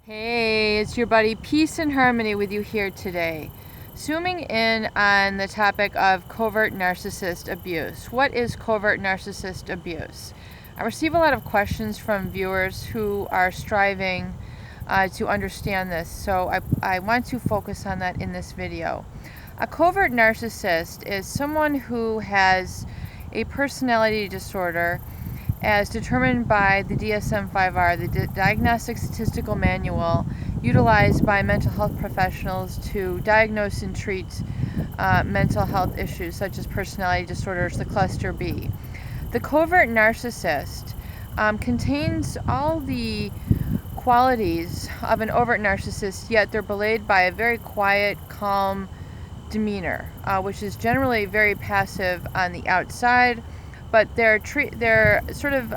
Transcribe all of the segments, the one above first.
Hey, it's your buddy Peace and Harmony with you here today. Zooming in on the topic of covert narcissist abuse. What is covert narcissist abuse? I receive a lot of questions from viewers who are striving to understand this, so I want to focus on that in this video. A covert narcissist is someone who has a personality disorder as determined by the DSM-5R, the Diagnostic Statistical Manual, utilized by mental health professionals to diagnose and treat mental health issues such as personality disorders, the cluster B. The covert narcissist contains all the qualities of an overt narcissist, yet they're belayed by a very quiet, calm demeanor, which is generally very passive on the outside. But their sort of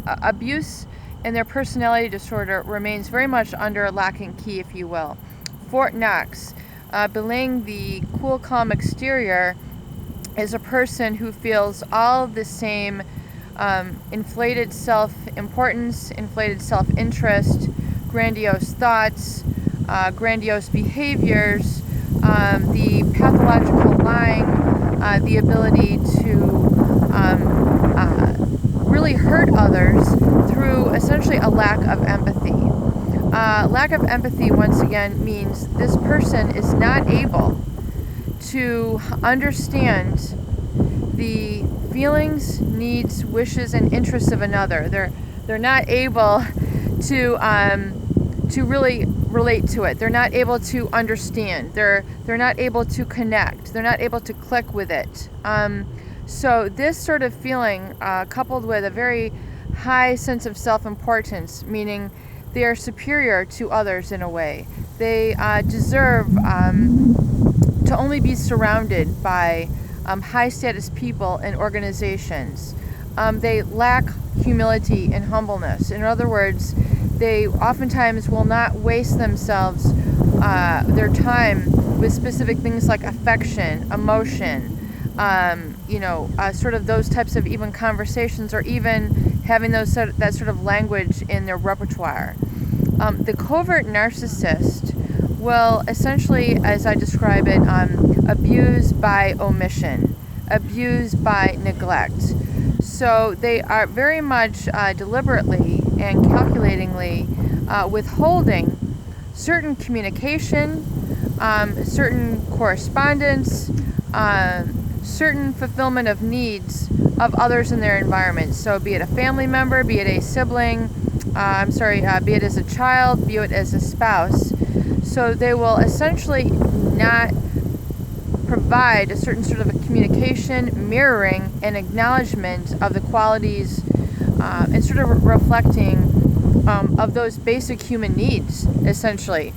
abuse and their personality disorder remains very much under lock and key, if you will. Fort Knox, belaying the cool, calm exterior, is a person who feels all the same inflated self-importance, inflated self-interest, grandiose thoughts, grandiose behaviors, the pathological lying, the ability to really hurt others through essentially a lack of empathy. Lack of empathy, once again, means this person is not able to understand the feelings, needs, wishes, and interests of another. They're not able to really relate to it. They're not able to understand. They're not able to connect. They're not able to click with it. So this sort of feeling, coupled with a very high sense of self-importance, meaning they are superior to others in a way. They deserve to only be surrounded by high-status people and organizations. They lack humility and humbleness. In other words, they oftentimes will not waste themselves, their time with specific things like affection, emotion, sort of those types of even conversations, or even having that sort of language in their repertoire. The covert narcissist will essentially, as I describe it, abuse by omission, abuse by neglect. So they are very much deliberately and calculatingly withholding certain communication, certain correspondence, certain fulfillment of needs of others in their environment. So be it a family member, be it a sibling, be it as a child, be it as a spouse. So they will essentially not provide a certain sort of a communication, mirroring, and acknowledgement of the qualities and sort of reflecting of those basic human needs, essentially.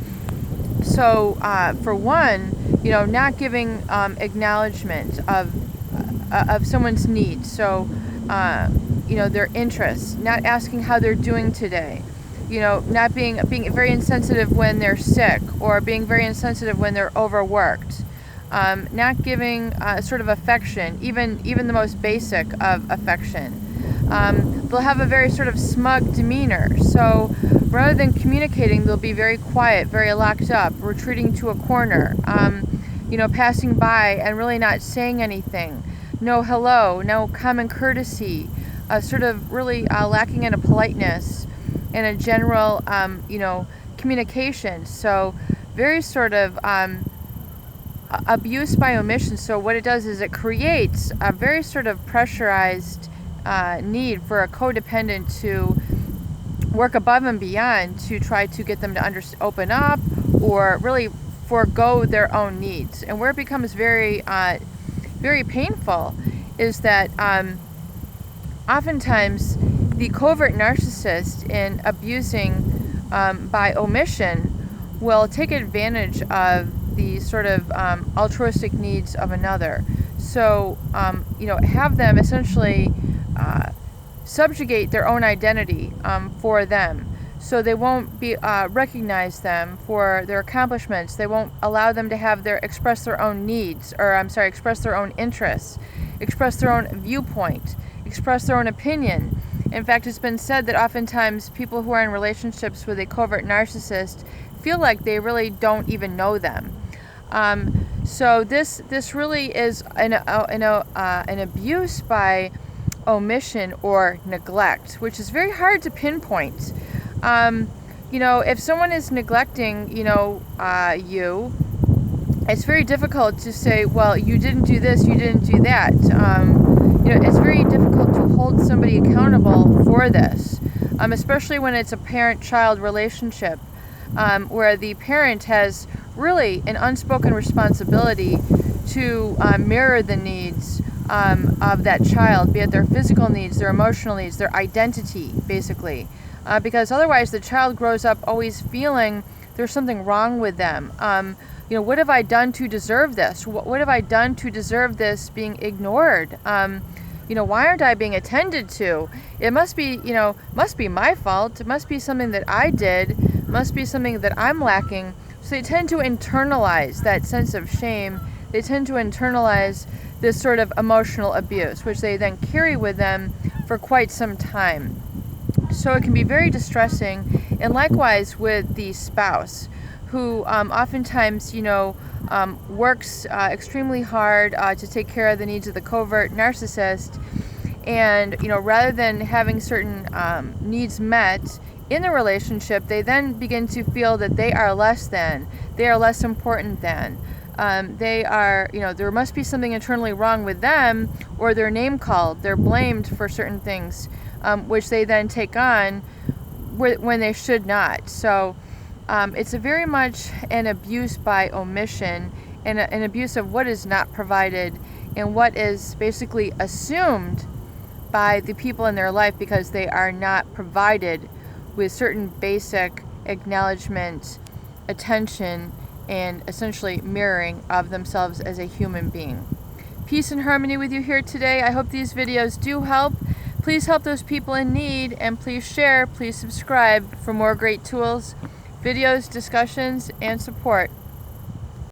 So for one, not giving acknowledgement of someone's needs. So, their interests, not asking how they're doing today. Not being very insensitive when they're sick, or being very insensitive when they're overworked. Not giving sort of affection, even the most basic of affection. They'll have a very sort of smug demeanor. So rather than communicating, they'll be very quiet, very locked up, retreating to a corner, passing by and really not saying anything. No hello, no common courtesy, sort of really lacking in a politeness and a general, communication. So very sort of abuse by omission. So what it does is it creates a very sort of pressurized need for a codependent to work above and beyond to try to get them to open up, or really forego their own needs. And where it becomes very, very painful is that oftentimes the covert narcissist, in abusing by omission, will take advantage of the sort of altruistic needs of another. So, have them essentially subjugate their own identity for them. So they won't recognize them for their accomplishments. They won't allow them to express their own needs, express their own interests, express their own viewpoint, express their own opinion. In fact, it's been said that oftentimes people who are in relationships with a covert narcissist feel like they really don't even know them. So this really is an abuse by omission or neglect, which is very hard to pinpoint. If someone is neglecting, you, it's very difficult to say, well, you didn't do this, you didn't do that. It's very difficult to hold somebody accountable for this, especially when it's a parent-child relationship, where the parent has really an unspoken responsibility to mirror the needs of that child, be it their physical needs, their emotional needs, their identity, basically. Because otherwise the child grows up always feeling there's something wrong with them. What have I done to deserve this? What have I done to deserve this being ignored? Why aren't I being attended to? It must be my fault. It must be something that I did. It must be something that I'm lacking. So they tend to internalize that sense of shame. They tend to internalize this sort of emotional abuse, which they then carry with them for quite some time. So it can be very distressing. And likewise with the spouse, who oftentimes, works extremely hard to take care of the needs of the covert narcissist. And, rather than having certain needs met in the relationship, they then begin to feel that they are less than, they are less important than. They are, there must be something internally wrong with them, or they're name called, they're blamed for certain things, which they then take on when they should not. So it's a very much an abuse by omission, and an abuse of what is not provided and what is basically assumed by the people in their life because they are not provided with certain basic acknowledgement, attention, and essentially mirroring of themselves as a human being. Peace and harmony with you here today. I hope these videos do help. Please help those people in need, and please share, please subscribe for more great tools, videos, discussions, and support.